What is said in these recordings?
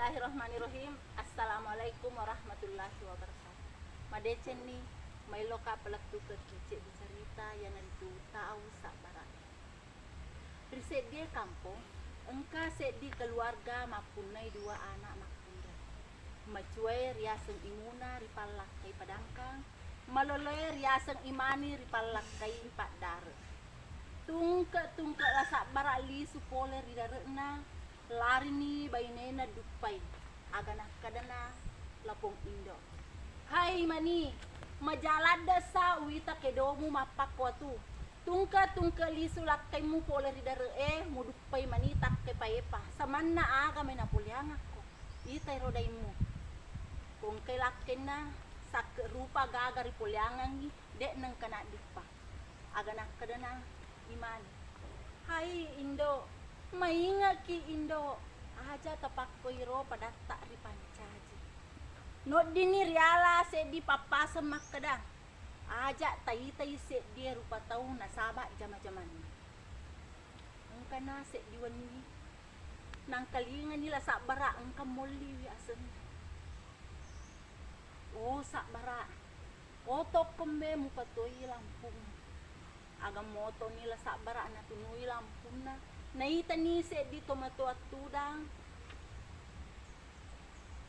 Bismillahirrahmanirrahim. Assalamualaikum warahmatullahi wabarakatuh. Madecen ni may loka palaktu ke kicik bercerita yang nanti tahu sak barat. Riset dia kampung, engka set di keluarga mapunai dua anak makunda. Macuai riaseng imuna ripalak kay padangkang, maloloy riaseng imani ripalak kay padare. Tungke la sak barat li supole ridarena. Lari ni bainena dupai agana kadana lapong indo. Hai mani majalada sa wita kedomu mapak watu. Tungka li sulak kaimu pole ridare mu dupai mani tak ke paepa. Samanna aga mena puliang ako. Itai rodaimu. Kung kay lakena sak rupa gagari puliangan ni dek nang kana dipa. Agana kadana iman. Hai indo maingat ki indo aja tapak koiro pada tak ripancaji no dini riala se di papa semak kedang aja tai se dia rupa tahu nasaba jama-jaman engkana se diwani nang kalingan nila sak bara engka molli wi asen oh sak bara otok kembe mupatoi lampung agam moto nila sak bara na tunui lampung na naita ni se di tomato at tudang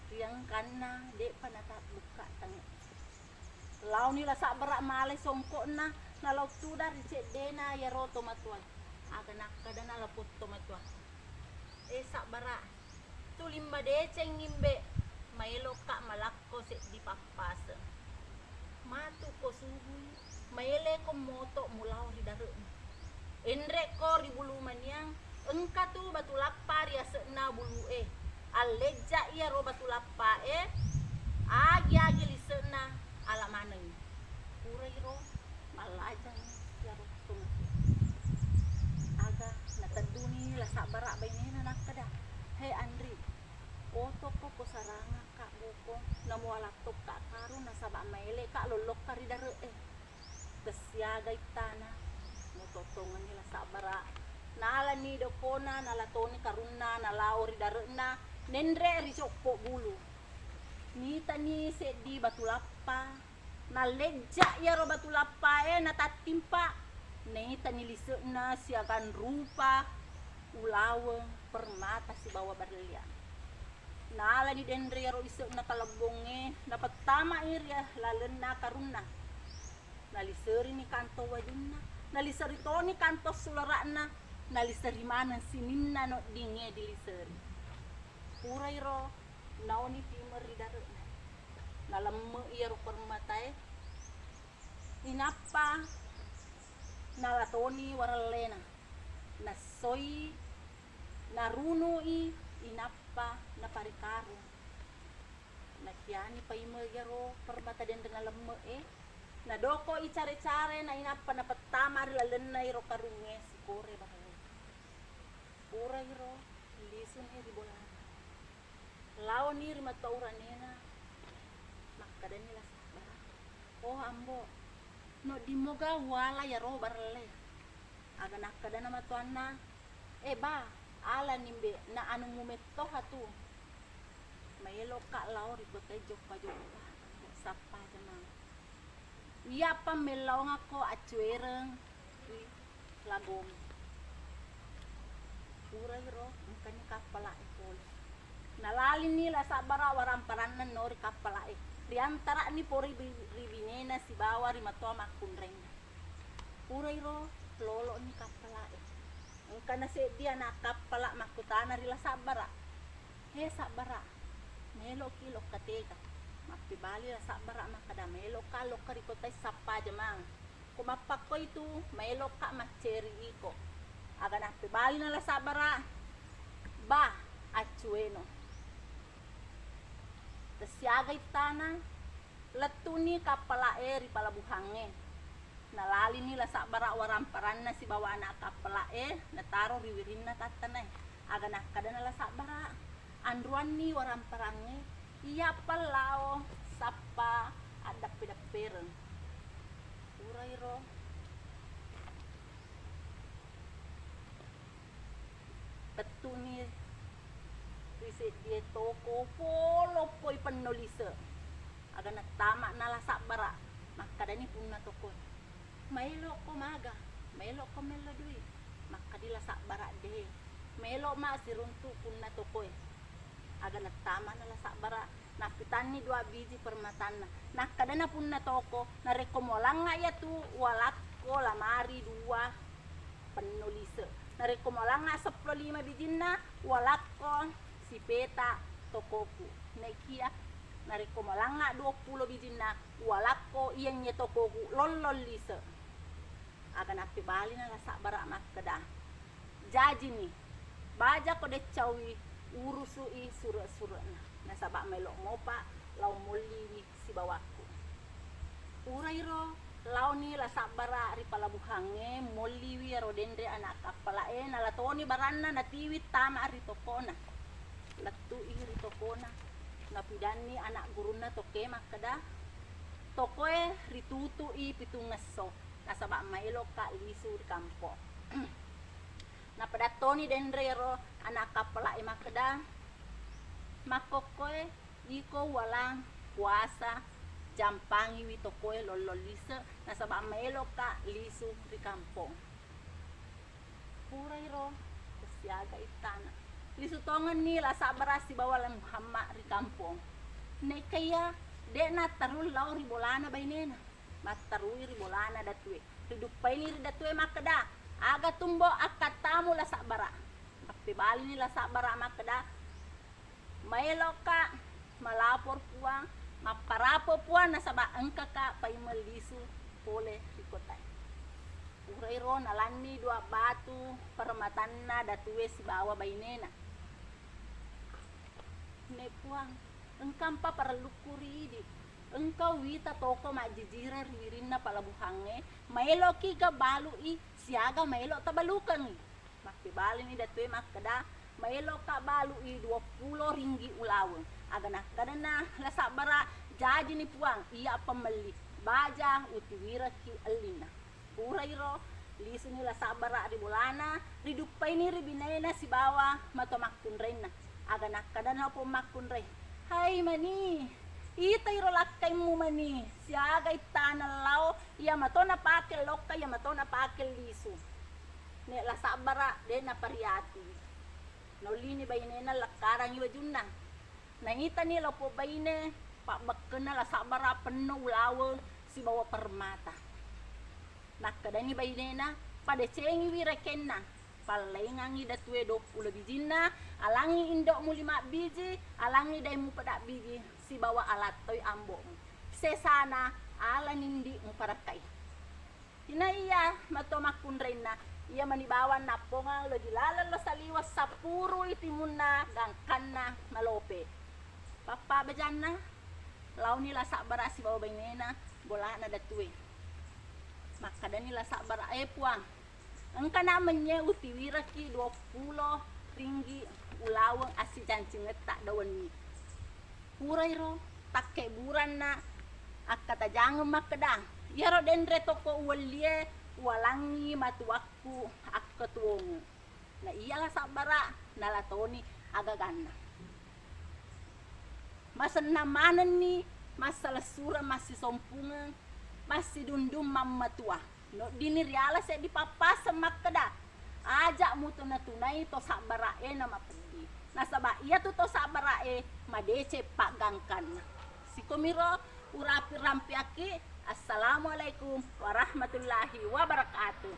riyang kana de panata buka tang law nila sa bara malay songko na nalaw tudar se de na yaro tomato aga nakada na lapot tomato sa bara tulimba de cengimbe mailo ka malakko se di papas matu ko suhui maile ko moto mulaw di daro Indre ko ribuluman yang engka tu batu lapar ya sena bulu aleja iya ro batu lapa agi li sena ala maneng pura ro malaja ya ro tung aga nataduni la sabara bainena nakada he Andri oto ko saranga kak buko namo laptop kak karu nasaba maile kak lolok kari dare kesyaga itana mototongan nila sabara nala ni dokona nala toni karuna nala ori darena nendre risoko bulu nita ni sedi batu lapa na leja ya ro batu lapa natatimpa nita ni lisena siakan rupa ulawe permata si bawa barlian nala ni dendre ya ro isena kalabonge dapat tama iria lalena karuna naliseri ni kanto wajunna nalisari toni kantos sularana nalisari mana sininna no dinge dilisari pura iro naoni timer ridare nalamme iro permatai inapa nalatoni waralena nasoi narunu inapa naparikaru nakiani paime iro permata den nalamme na doko icare-care na inapa na pertama rilalena iro karunge si kore bahaya pura iro lisun di bola lao ni rimata uranena makada nila sabara oh ambo no dimoga wala ya ro barle aga nakada na matuana ba ala nimbe na anu mumetto hatu mayelo ka lao ribotay jokpa sapa jamang iya pamelaw nga ko at suwereng lagom pura iro ang kanya kapala pol nalalin nila sa bara warang paranan no ri kapala riantara ni pori ribinena si bawa ri mato makunreng pura iro lolo ni kapala ang kana se dia na kapala makutana rila sa bara he sa bara melo kilo katega mapibali la sa bara makada melo ka lokari ko tay sapa jamang kumapak ko itu melo ka macheri iko aga na pibali na la sa bara ba achueno tasyaga itana latuni kapala ri palabuhange nalali nila sa bara waramparan na si bawa na kapala nataro riwirin na tatanay aga na kada na la sa bara andruan ni waramparange iya palao sapa ada pidapiran urai ro betuni se dia toko polo poi penolise aga na tama na lasa bara maka dani punna toko mailo ko maga mailo ko melo dui maka di lasa bara de melo ma siruntu punna toko aga na tama na lasa bara na pitani 2 biji permatana na kadana punna toko na rekomolanga ya tu walakko lamari 2 penolise na rekomolanga 15 bijinna walakko si peta tokoku na ikia na rekomolanga 20 bijinna walakko iyang nya tokoku lollol lise aga na pibali na lasa bara makada jaji ni baja ko de cawi urusu i sura-sura na sabak melok mopa lau moliwi si bawaku urai ro lau ni la sabara ri palabuhange moliwi ro dendre anak kapala na latoni baranna na tiwit tama ri tokona latu i ri tokona na pidani anak guruna toke makada tokoe ri tutu i pitungeso na sabak melok ka lisu di kampo na padatoni dendre ro anak kapala makada makokoe iko walang puasa jampangi witokoe lololisa na sabak melo ka lisu di kampong purai ro kesiaga itana lisu tongan ni la sabara si bawal Muhammad di kampong ne kaya de na tarul lau ribolana bainena matarui ribolana datue ridupai ni datue makada aga tumbo akatamu la sabara tapi bali ni la sabara makada maelo ka malapor puang maparapo puang na saba engka ka pai melisu pole rikotai urai ro nalani 2 batu permatanna datue si bawa bainena ne puang engkam pa paralukuri di engkau wita toko majijira ririnna palabuhange maelo ki ga balu i siaga maelo tabalukan makti bali ni datue makada maelo ka balu i 20 ringgi ulaweng aga na kadana lasa bara jaji ni puang iya pembeli baja utiwira ki alina purai ro lisu ni lasa bara di bulana ridupai ni ribinaina si bawa mato makun reina aga na kadana po makun re hai mani ita iro lakai mu mani siaga itana lao iya mato na pakel loka iya mato na pakel lisu ne lasa bara de na pariati nolini bainena lakarang iwa junna nangita ni lopo baine pak bakkena la sabara penuh lawe si bawa permata nakadani bainena pada cengi wirekenna palengangi datue 20 bijina alangi indok mu 5 biji alangi daimu pada biji si bawa alat toy ambok sesana ala nindi mu parakai ina iya mato makun reina ia manibawan naponga lo dilala lo saliwas sapuru itimuna gangkanna malope papa bejana launi la sabara si bawa bainena bola na datue maka dani la sabara puang engka namanya utiwira ki 20 ringgi ulaweng asi cancing tak dawan ni purai ro takke buran na akata jangan makada ya ro dendre toko ulie walangi matuaku akketuongu na iyalah sabara nalatoni agaganna masa namanan ni masalah sura masih sompungan masih dundum mamma tua no dini riala se di papa semakada ajak mutu na tunai to sabara nama pergi nasaba iya tu to sabara madece pak gangkan sikomiro urapi rampiaki. Assalamualaikum warahmatullahi wabarakatuh.